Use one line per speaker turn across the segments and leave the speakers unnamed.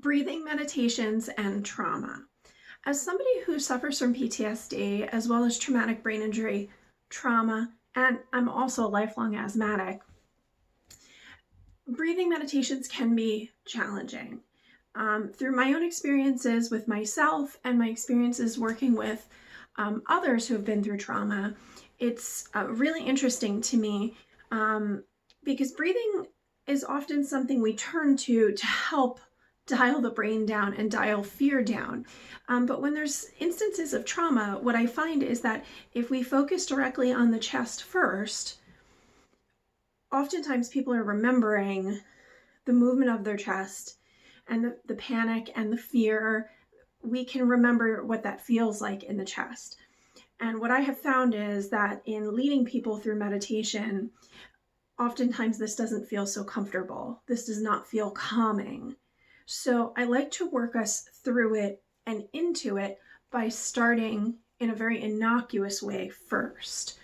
Breathing meditations and trauma. As somebody who suffers from PTSD, as well as traumatic brain injury, trauma, and I'm also a lifelong asthmatic, breathing meditations can be challenging. Through my own experiences with myself and my experiences working with others who have been through trauma, it's really interesting to me because breathing is often something we turn to help dial the brain down and dial fear down. But when there's instances of trauma, what I find is that if we focus directly on the chest first, oftentimes people are remembering the movement of their chest and the panic and the fear. We can remember what that feels like in the chest. And what I have found is that in leading people through meditation, oftentimes this doesn't feel so comfortable. This does not feel calming. So I like to work us through it and into it by starting in a very innocuous way first.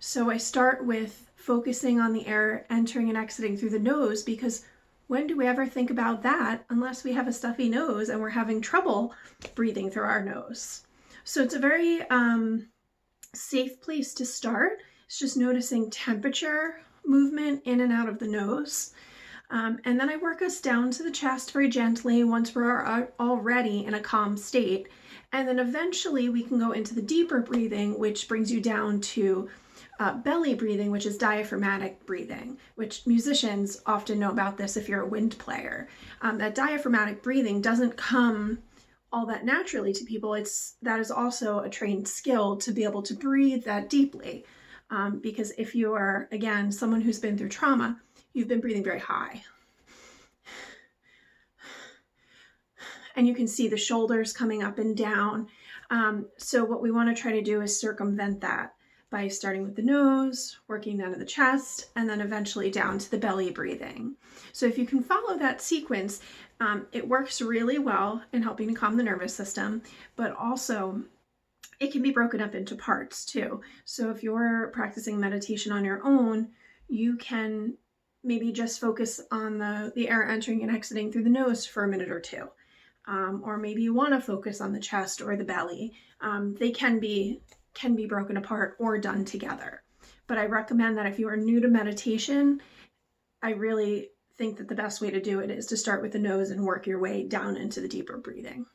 So I start with focusing on the air entering and exiting through the nose, because when do we ever think about that unless we have a stuffy nose and we're having trouble breathing through our nose? So it's a very safe place to start. It's just noticing temperature, movement in and out of the nose. And then I work us down to the chest very gently once we're already in a calm state. And then eventually we can go into the deeper breathing, which brings you down to belly breathing, which is diaphragmatic breathing, which musicians often know about this if you're a wind player. That diaphragmatic breathing doesn't come all that naturally to people. That is also a trained skill to be able to breathe that deeply. Because if you are, again, someone who's been through trauma, you've been breathing very high. And you can see the shoulders coming up and down. So what we want to try to do is circumvent that by starting with the nose, working down to the chest, and then eventually down to the belly breathing. So if you can follow that sequence, it works really well in helping to calm the nervous system, but also it can be broken up into parts too. So if you're practicing meditation on your own, you can maybe just focus on the air entering and exiting through the nose for a minute or two. Or maybe you want to focus on the chest or the belly. They can be broken apart or done together. But I recommend that if you are new to meditation, I really think that the best way to do it is to start with the nose and work your way down into the deeper breathing.